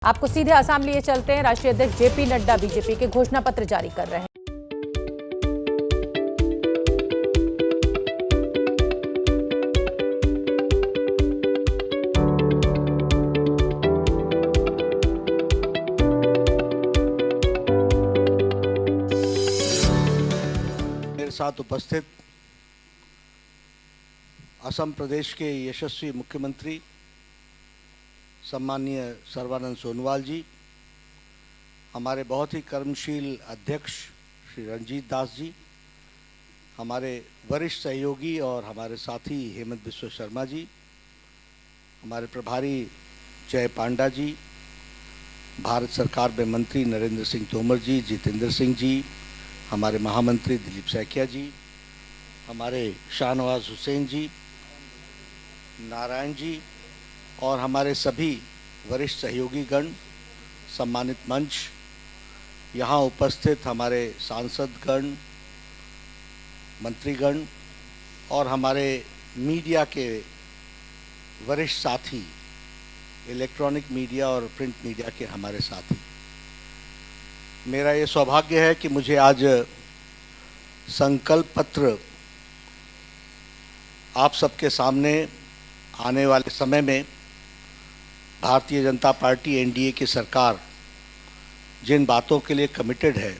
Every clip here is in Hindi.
आपको सीधे असम लिए चलते हैं। राष्ट्रीय अध्यक्ष जेपी नड्डा बीजेपी के घोषणा पत्र जारी कर रहे हैं। मेरे साथ उपस्थित असम प्रदेश के यशस्वी मुख्यमंत्री सम्माननीय सर्बानंद सोनोवाल जी, हमारे बहुत ही कर्मशील अध्यक्ष श्री रंजीत दास जी, हमारे वरिष्ठ सहयोगी और हमारे साथी हेमंत बिस्वा शर्मा जी, हमारे प्रभारी जय पांडा जी, भारत सरकार में मंत्री नरेंद्र सिंह तोमर जी, जितेंद्र सिंह जी, हमारे महामंत्री दिलीप सैकिया जी, हमारे शाहनवाज हुसैन जी, नारायण जी और हमारे सभी वरिष्ठ सहयोगी गण, सम्मानित मंच, यहाँ उपस्थित हमारे सांसदगण, मंत्रीगण और हमारे मीडिया के वरिष्ठ साथी, इलेक्ट्रॉनिक मीडिया और प्रिंट मीडिया के हमारे साथी, मेरा ये सौभाग्य है कि मुझे आज संकल्प पत्र आप सबके सामने आने वाले समय में भारतीय जनता पार्टी एनडीए की सरकार जिन बातों के लिए कमिटेड है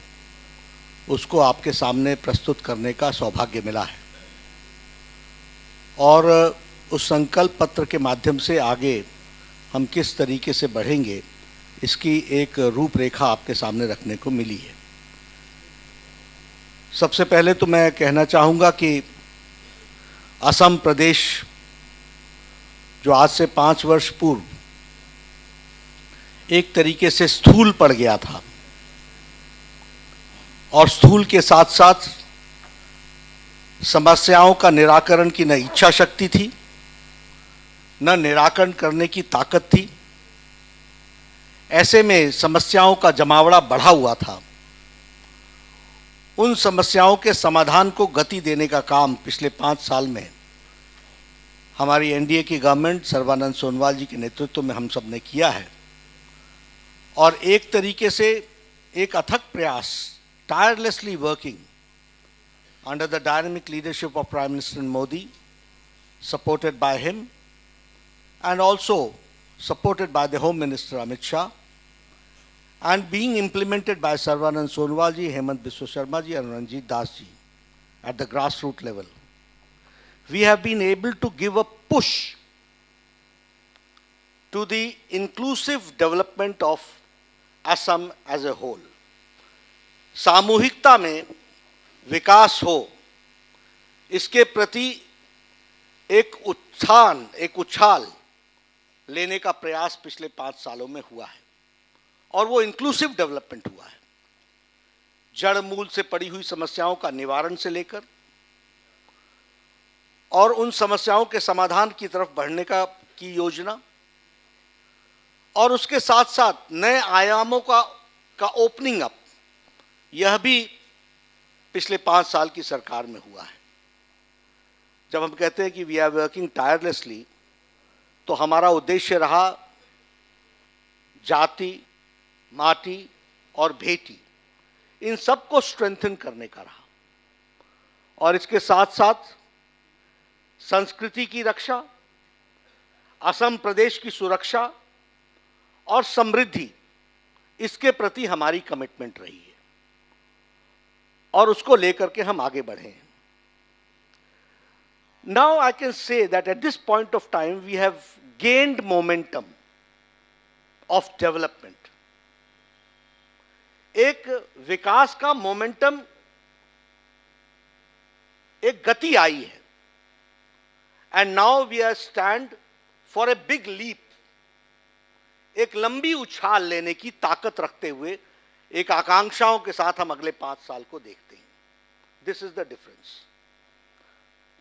उसको आपके सामने प्रस्तुत करने का सौभाग्य मिला है और उस संकल्प पत्र के माध्यम से आगे हम किस तरीके से बढ़ेंगे इसकी एक रूपरेखा आपके सामने रखने को मिली है। सबसे पहले तो मैं कहना चाहूँगा कि असम प्रदेश जो आज से 5 वर्ष पूर्व एक तरीके से स्थूल पड़ गया था और स्थूल के साथ साथ समस्याओं का निराकरण की न इच्छा शक्ति थी, न निराकरण करने की ताकत थी। ऐसे में समस्याओं का जमावड़ा बढ़ा हुआ था। उन समस्याओं के समाधान को गति देने का काम पिछले 5 साल में हमारी एनडीए की गवर्नमेंट सर्बानंद सोनोवाल जी के नेतृत्व में हम सब ने किया है और एक तरीके से एक अथक प्रयास, tirelessly working under the dynamic leadership of prime minister Modi, supported by him and also supported by the Home Minister Amit Shah and being implemented by Sarvanand Sonowal ji, Hemant Biswa Sharma ji and Ranjit Das ji at the grassroots level. We have been able to give a push to the inclusive development of Assam as a whole. सामूहिकता में विकास हो, इसके प्रति एक उत्थान, एक उछाल लेने का प्रयास पिछले 5 सालों में हुआ है और वो इंक्लूसिव डेवलपमेंट हुआ है। जड़ मूल से पड़ी हुई समस्याओं का निवारण से लेकर और उन समस्याओं के समाधान की तरफ बढ़ने की योजना और उसके साथ साथ नए आयामों का ओपनिंग अप, यह भी पिछले 5 साल की सरकार में हुआ है। जब हम कहते हैं कि वी आर वर्किंग टायरलेसली, तो हमारा उद्देश्य रहा जाति, माटी और बेटी, इन सब को स्ट्रेंथन करने का रहा और इसके साथ साथ संस्कृति की रक्षा, असम प्रदेश की सुरक्षा और समृद्धि, इसके प्रति हमारी कमिटमेंट रही है और उसको लेकर के हम आगे बढ़े हैं। Now I can say that at this point of time we have gained momentum of development. एक विकास का मोमेंटम, एक गति आई है and now we are stand for a big leap. एक लंबी उछाल लेने की ताकत रखते हुए एक आकांक्षाओं के साथ हम अगले 5 साल को देखते हैं। This is the difference.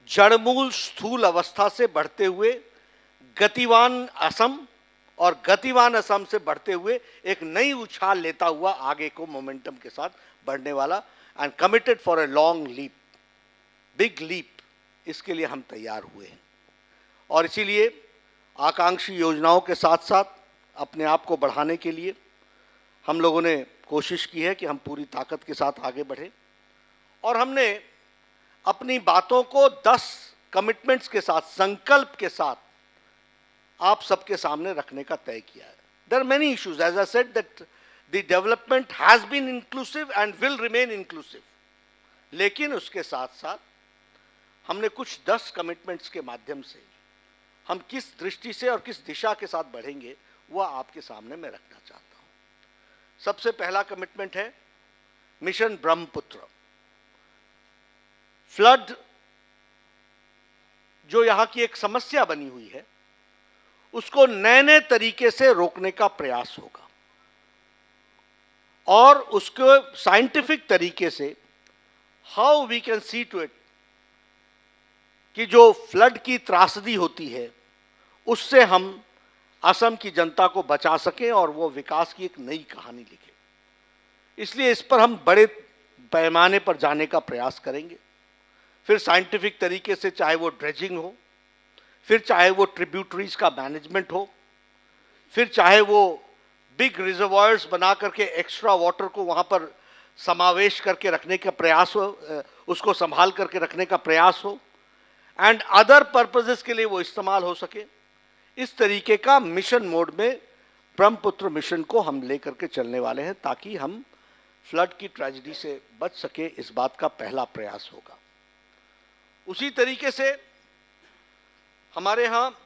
जड़मूल स्थूल अवस्था से बढ़ते हुए गतिवान असम और गतिवान असम से बढ़ते हुए एक नई उछाल लेता हुआ आगे को मोमेंटम के साथ बढ़ने वाला and committed for a long leap, big leap, इसके लिए हम तैयार हुए हैं और इसीलिए आकांक्षी योजनाओं के साथ साथ अपने आप को बढ़ाने के लिए हम लोगों ने कोशिश की है कि हम पूरी ताकत के साथ आगे बढ़े, और हमने अपनी बातों को 10 कमिटमेंट्स के साथ, संकल्प के साथ आप सबके सामने रखने का तय किया है। There are many issues, as I said that the development has been inclusive and will remain inclusive, लेकिन उसके साथ साथ हमने कुछ 10 कमिटमेंट्स के माध्यम से हम किस दृष्टि से और किस दिशा के साथ बढ़ेंगे वह आपके सामने मैं रखना चाहता हूं। सबसे पहला कमिटमेंट है मिशन ब्रह्मपुत्र। फ्लड जो यहां की एक समस्या बनी हुई है, उसको नए नए तरीके से रोकने का प्रयास होगा, और उसको साइंटिफिक तरीके से how we can see to it कि जो फ्लड की त्रासदी होती है उससे हम असम की जनता को बचा सकें और वो विकास की एक नई कहानी लिखे। इसलिए इस पर हम बड़े पैमाने पर जाने का प्रयास करेंगे। फिर साइंटिफिक तरीके से, चाहे वो ड्रेजिंग हो, फिर चाहे वो ट्रिब्यूटरीज का मैनेजमेंट हो, फिर चाहे वो बिग रिजर्वायर्स बना करके एक्स्ट्रा वाटर को वहाँ पर समावेश करके रखने का प्रयास हो, उसको संभाल करके रखने का प्रयास हो, एंड अदर पर्पसेस के लिए वो इस्तेमाल हो सके। इस तरीके का मिशन मोड में ब्रह्मपुत्र मिशन को हम लेकर के चलने वाले हैं, ताकि हम फ्लड की ट्रेजेडी से बच सके। इस बात का पहला प्रयास होगा। उसी तरीके से हमारे यहाँ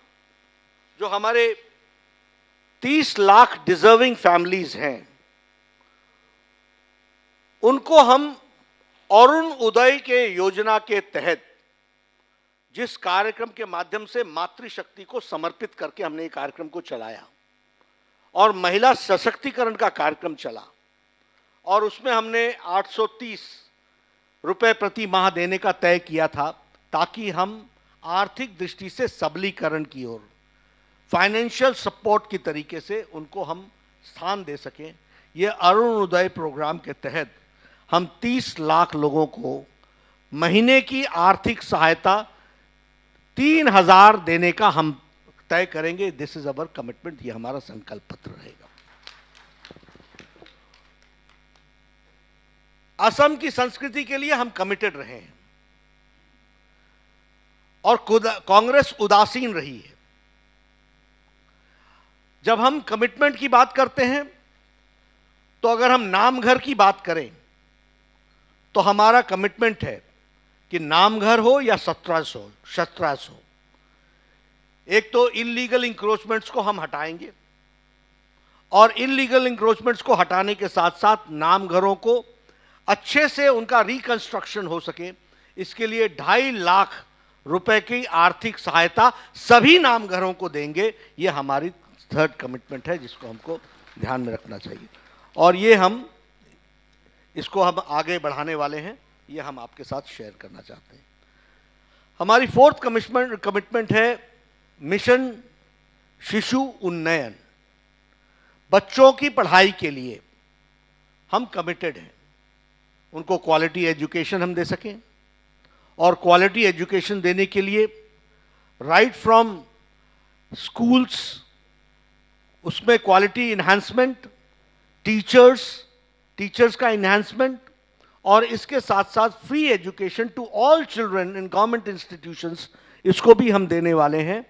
जो हमारे 30 लाख डिजर्विंग फैमिलीज हैं, उनको हम अरुण उदय के योजना के तहत जिस कार्यक्रम के माध्यम से मातृशक्ति को समर्पित करके हमने ये कार्यक्रम को चलाया, और महिला सशक्तिकरण का कार्यक्रम चला, और उसमें हमने 830 रुपए प्रति माह देने का तय किया था, ताकि हम आर्थिक दृष्टि से सबलीकरण की ओर, फाइनेंशियल सपोर्ट की तरीके से उनको हम स्थान दे सकें। ये अरुण उदय प्रोग्राम के तहत हम 30 लाख लोगों को महीने की आर्थिक सहायता 3000 देने का हम तय करेंगे। दिस इज अवर कमिटमेंट, ये हमारा संकल्प पत्र रहेगा। असम की संस्कृति के लिए हम कमिटेड रहे हैं, और कांग्रेस उदासीन रही है। जब हम कमिटमेंट की बात करते हैं, तो अगर हम नामघर की बात करें, तो हमारा कमिटमेंट है कि नामघर हो या शस्त्रास्त्र हो, एक तो इलीगल इंक्रोचमेंट्स को हम हटाएंगे, और इलीगल इंक्रोचमेंट्स को हटाने के साथ साथ नामघरों को अच्छे से उनका रिकंस्ट्रक्शन हो सके, इसके लिए 2.5 लाख रुपए की आर्थिक सहायता सभी नामघरों को देंगे। ये हमारी थर्ड कमिटमेंट है, जिसको हमको ध्यान में रखना चाहिए, और ये हम इसको हम आगे बढ़ाने वाले हैं। ये हम आपके साथ शेयर करना चाहते हैं। हमारी फोर्थ कमिटमेंट है मिशन शिशु उन्नयन। बच्चों की पढ़ाई के लिए हम कमिटेड हैं, उनको क्वालिटी एजुकेशन हम दे सकें, और क्वालिटी एजुकेशन देने के लिए राइट फ्रॉम स्कूल्स, उसमें क्वालिटी इन्हांसमेंट, टीचर्स का इन्हांसमेंट, और इसके साथ साथ free education to all children in government institutions, इसको भी हम देने वाले हैं।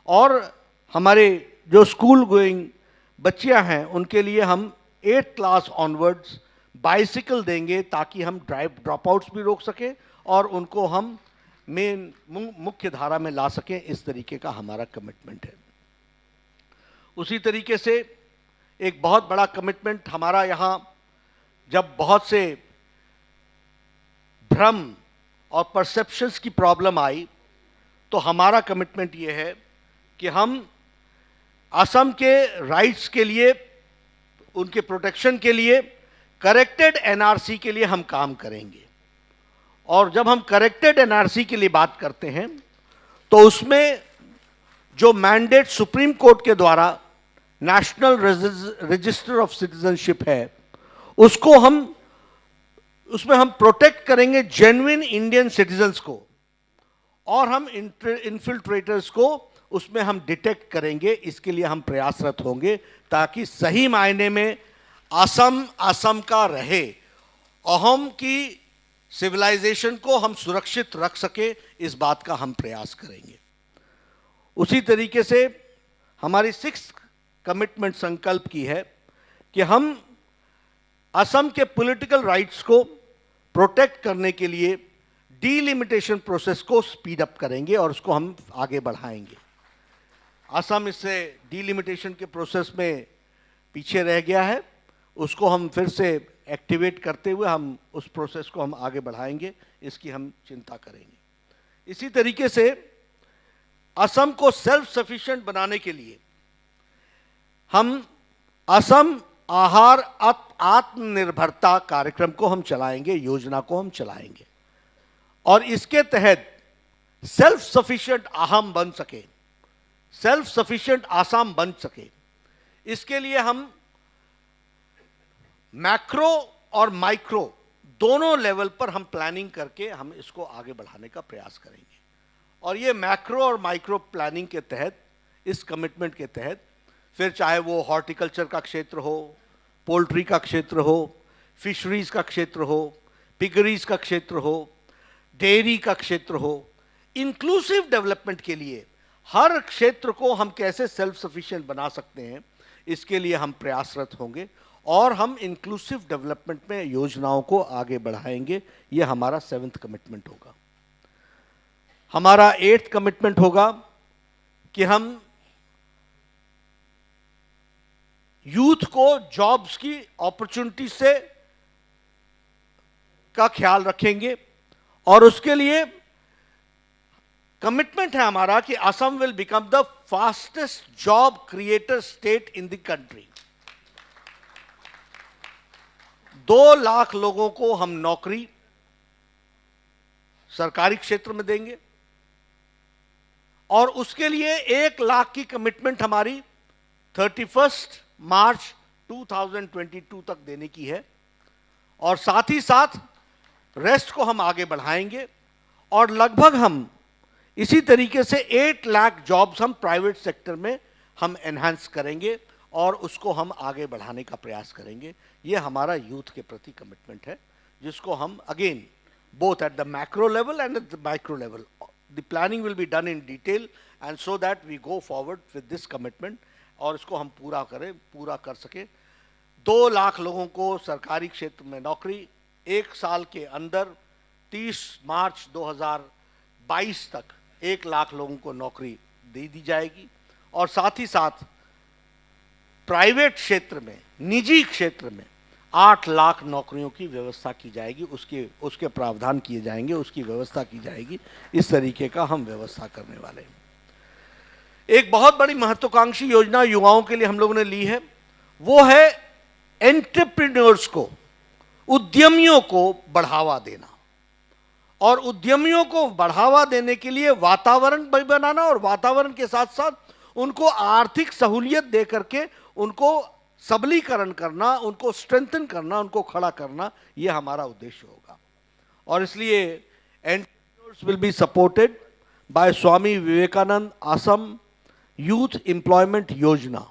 और हमारे जो स्कूल गोइंग बच्चियां हैं, उनके लिए हम 8th क्लास ऑनवर्ड्स बाइसिकल देंगे, ताकि हम ड्रॉप आउट्स भी रोक सकें और उनको हम मुख्य धारा में ला सकें। इस तरीके का हमारा कमिटमेंट है। उसी तरीके से एक बहुत बड़ा कमिटमेंट हमारा यहाँ, जब बहुत से भ्रम और परसेप्शंस की प्रॉब्लम आई, तो हमारा कमिटमेंट ये है कि हम असम के राइट्स के लिए, उनके प्रोटेक्शन के लिए, करेक्टेड एनआरसी के लिए हम काम करेंगे। और जब हम करेक्टेड एनआरसी के लिए बात करते हैं, तो उसमें जो मैंडेट सुप्रीम कोर्ट के द्वारा नेशनल रजिस्टर ऑफ सिटीजनशिप है, उसमें हम प्रोटेक्ट करेंगे जेन्युइन इंडियन सिटीजन्स को, और हम इन्फिल्ट्रेटर्स को उसमें हम डिटेक्ट करेंगे। इसके लिए हम प्रयासरत होंगे ताकि सही मायने में असम असम का रहे, अहोम की सिविलाइजेशन को हम सुरक्षित रख सके, इस बात का हम प्रयास करेंगे। उसी तरीके से हमारी 6th कमिटमेंट संकल्प की है कि हम असम के पॉलिटिकल राइट्स को प्रोटेक्ट करने के लिए डीलिमिटेशन प्रोसेस को स्पीड अप करेंगे और उसको हम आगे बढ़ाएंगे। असम इससे डीलिमिटेशन के प्रोसेस में पीछे रह गया है, उसको हम फिर से एक्टिवेट करते हुए हम उस प्रोसेस को हम आगे बढ़ाएंगे, इसकी हम चिंता करेंगे। इसी तरीके से असम को सेल्फ सफिशिएंट बनाने के लिए हम असम आहार आत्मनिर्भरता कार्यक्रम को हम चलाएंगे, योजना को हम चलाएंगे और इसके तहत सेल्फ सफिशिएंट अहम बन सके, सेल्फ सफिशिएंट आसाम बन सके, इसके लिए हम मैक्रो और माइक्रो दोनों लेवल पर हम प्लानिंग करके हम इसको आगे बढ़ाने का प्रयास करेंगे। और ये मैक्रो और माइक्रो प्लानिंग के तहत, इस कमिटमेंट के तहत, फिर चाहे वो हॉर्टिकल्चर का क्षेत्र हो, पोल्ट्री का क्षेत्र हो, फिशरीज का क्षेत्र हो, पिगरीज का क्षेत्र हो, डेयरी का क्षेत्र हो, इंक्लूसिव डेवलपमेंट के लिए हर क्षेत्र को हम कैसे सेल्फ सफिशिएंट बना सकते हैं, इसके लिए हम प्रयासरत होंगे और हम इंक्लूसिव डेवलपमेंट में योजनाओं को आगे बढ़ाएंगे। ये हमारा 7th कमिटमेंट होगा। हमारा 8th कमिटमेंट होगा कि हम यूथ को जॉब्स की अपॉर्चुनिटी से का ख्याल रखेंगे और उसके लिए कमिटमेंट है हमारा कि Assam will become the fastest job creator state in the country. 2 lakh लोगों को हम नौकरी सरकारी क्षेत्र में देंगे और उसके लिए 1 लाख की कमिटमेंट हमारी 31 मार्च 2022 तक देने की है और साथ ही साथ रेस्ट को हम आगे बढ़ाएंगे और लगभग हम इसी तरीके से 8 लाख जॉब्स हम प्राइवेट सेक्टर में हम एनहांस करेंगे और उसको हम आगे बढ़ाने का प्रयास करेंगे। ये हमारा यूथ के प्रति कमिटमेंट है, जिसको हम again both at the macro level and at the micro level the planning will be done in detail and so that we go forward with this commitment और इसको हम पूरा कर सके। 2 लाख लोगों को सरकारी क्षेत्र में नौकरी, 1 साल के अंदर 30 मार्च 2022 तक 1 लाख लोगों को नौकरी दे दी जाएगी और साथ ही साथ प्राइवेट क्षेत्र में, निजी क्षेत्र में 8 लाख नौकरियों की व्यवस्था की जाएगी, उसके प्रावधान किए जाएंगे, उसकी व्यवस्था की जाएगी। इस तरीके का हम व्यवस्था करने वाले हैं। एक बहुत बड़ी महत्वाकांक्षी योजना युवाओं के लिए हम लोगों ने ली है, वो है एंटरप्रेन्योर्स को, उद्यमियों को बढ़ावा देना और उद्यमियों को बढ़ावा देने के लिए वातावरण बनाना और वातावरण के साथ साथ उनको आर्थिक सहूलियत दे करके उनको सबलीकरण करना, उनको स्ट्रेंथन करना, उनको खड़ा करना, यह हमारा उद्देश्य होगा। और इसलिए entrepreneurs will be supported by Swami Vivekananda Assam youth employment योजना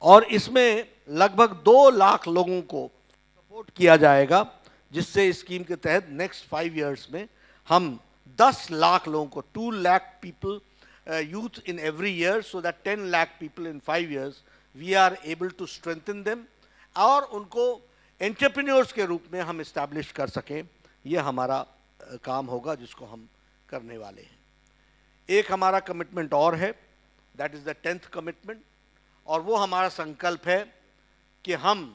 और इसमें लगभग 2 लाख लोगों को सपोर्ट किया जाएगा, जिससे इस स्कीम के तहत नेक्स्ट 5 इयर्स में हम 10 लाख लोगों को 2 lakh people youth in every year, so that 10 lakh people in 5 years we are able to strengthen them और उनको एंटरप्रेन्योर्स के रूप में हम इस्टेब्लिश कर सकें। यह हमारा काम होगा जिसको हम करने वाले हैं। एक हमारा कमिटमेंट और है, that is the 10th commitment और वो हमारा संकल्प है कि हम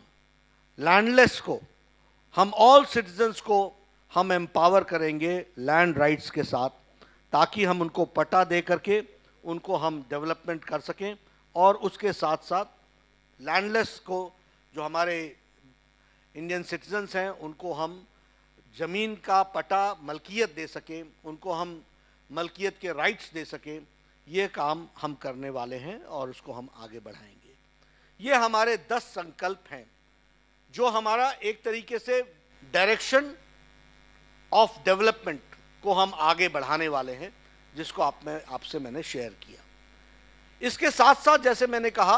लैंडलेस को, हम ऑल सिटीजन्स को हम एम्पावर करेंगे लैंड राइट्स के साथ, ताकि हम उनको पट्टा दे करके उनको हम डेवलपमेंट कर सकें और उसके साथ साथ लैंडलेस को, जो हमारे इंडियन सिटीजन्स हैं, उनको हम ज़मीन का पट्टा मलकियत दे सकें, उनको हम मलकियत के राइट्स दे सकें। ये काम हम करने वाले हैं और उसको हम आगे बढ़ाएंगे। ये हमारे 10 संकल्प हैं जो हमारा एक तरीके से डायरेक्शन ऑफ डेवलपमेंट को हम आगे बढ़ाने वाले हैं, जिसको आपसे मैंने शेयर किया। इसके साथ साथ जैसे मैंने कहा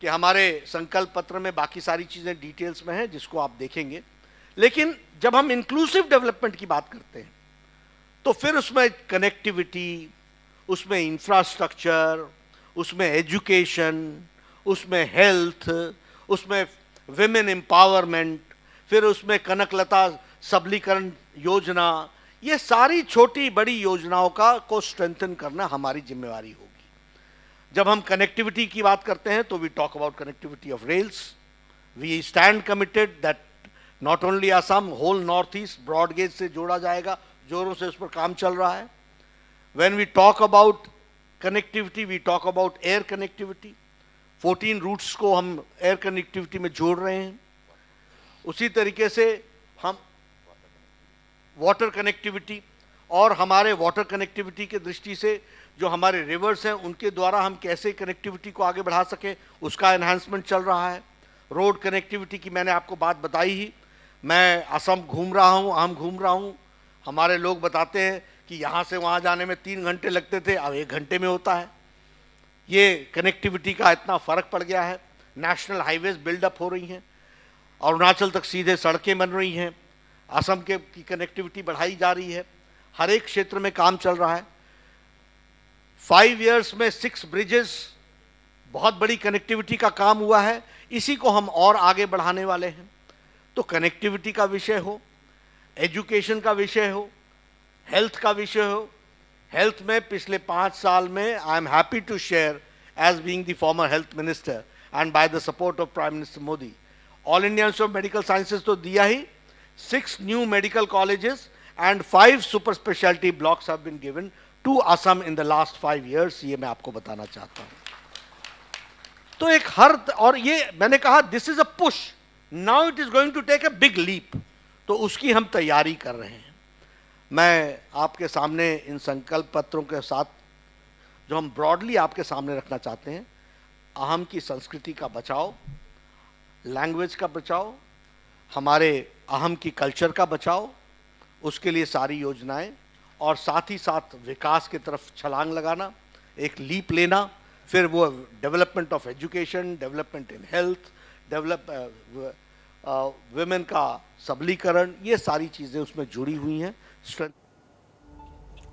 कि हमारे संकल्प पत्र में बाकी सारी चीजें डिटेल्स में हैं जिसको आप देखेंगे, लेकिन जब हम इंक्लूसिव डेवलपमेंट की बात करते हैं तो फिर उसमें कनेक्टिविटी, उसमें इंफ्रास्ट्रक्चर, उसमें एजुकेशन, उसमें हेल्थ, उसमें विमेन एम्पावरमेंट, फिर उसमें कनकलता सबलीकरण योजना, ये सारी छोटी बड़ी योजनाओं को स्ट्रेंथन करना हमारी जिम्मेवारी होगी। जब हम कनेक्टिविटी की बात करते हैं तो we talk about connectivity of rails. We stand committed that not only Assam, whole North East broad gauge से जोड़ा जाएगा, जोरों से उस पर काम चल रहा है। When we talk about connectivity we talk about air connectivity. 14 routes को हम एयर कनेक्टिविटी में जोड़ रहे हैं। उसी तरीके से हम वाटर कनेक्टिविटी, और हमारे वाटर कनेक्टिविटी के दृष्टि से जो हमारे रिवर्स हैं उनके द्वारा हम कैसे कनेक्टिविटी को आगे बढ़ा सकें उसका एनहांसमेंट चल रहा है। रोड कनेक्टिविटी की मैंने आपको बात बताई ही। मैं असम घूम रहा हूँ, हम घूम रहा हूँ, हमारे लोग बताते हैं कि यहाँ से वहाँ जाने में 3 घंटे लगते थे, अब 1 घंटे में होता है। ये कनेक्टिविटी का इतना फ़र्क पड़ गया है। नेशनल हाईवेज बिल्डअप हो रही हैं, अरुणाचल तक सीधे सड़कें बन रही हैं, असम की कनेक्टिविटी बढ़ाई जा रही है, हर एक क्षेत्र में काम चल रहा है। 5 इयर्स में 6 ब्रिजेस, बहुत बड़ी कनेक्टिविटी का काम हुआ है। इसी को हम और आगे बढ़ाने वाले हैं। तो कनेक्टिविटी का विषय हो, एजुकेशन का विषय हो, हेल्थ का विषय हो। हेल्थ में पिछले 5 साल में I am happy to share as being the former health minister and by the support of prime minister Modi, All India Institute of Medical Sciences तो दिया ही, 6 new medical colleges and 5 super specialty blocks have been given to Assam in the last 5 years। ये मैं आपको बताना चाहता हूं। तो एक और ये मैंने कहा this is a push, now it is going to take a big leap, तो उसकी हम तैयारी कर रहे हैं। मैं आपके सामने इन संकल्प पत्रों के साथ जो हम ब्रॉडली आपके सामने रखना चाहते हैं, अहम की संस्कृति का बचाव, लैंग्वेज का बचाव, हमारे अहम की कल्चर का बचाव, उसके लिए सारी योजनाएं, और साथ ही साथ विकास की तरफ छलांग लगाना, एक लीप लेना, फिर वो development of education, development in health, women का सबलीकरण, ये सारी चीज़ें उसमें जुड़ी हुई हैं।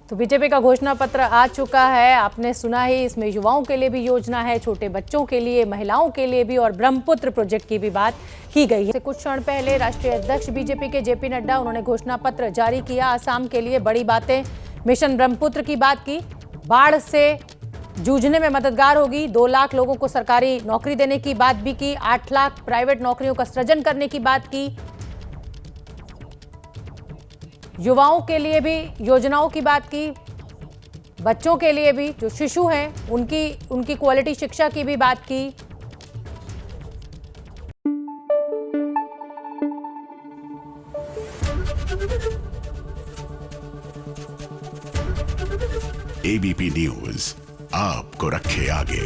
तो बीजेपी का घोषणा पत्र आ चुका है, आपने सुना ही। इसमें युवाओं के लिए भी योजना है, छोटे बच्चों के लिए, महिलाओं के लिए भी, और ब्रह्मपुत्र प्रोजेक्ट की भी बात की गई है। कुछ क्षण पहले राष्ट्रीय अध्यक्ष बीजेपी के जेपी नड्डा, उन्होंने घोषणा पत्र जारी किया। असम के लिए बड़ी बातें, मिशन ब्रह्मपुत्र की बात की, बाढ़ से जूझने में मददगार होगी, 2 लाख लोगों को सरकारी नौकरी देने की बात भी की, 8 लाख प्राइवेट नौकरियों का सृजन करने की बात की, युवाओं के लिए भी योजनाओं की बात की, बच्चों के लिए भी, जो शिशु हैं उनकी क्वालिटी शिक्षा की भी बात की। एबीपी न्यूज आपको रखे आगे।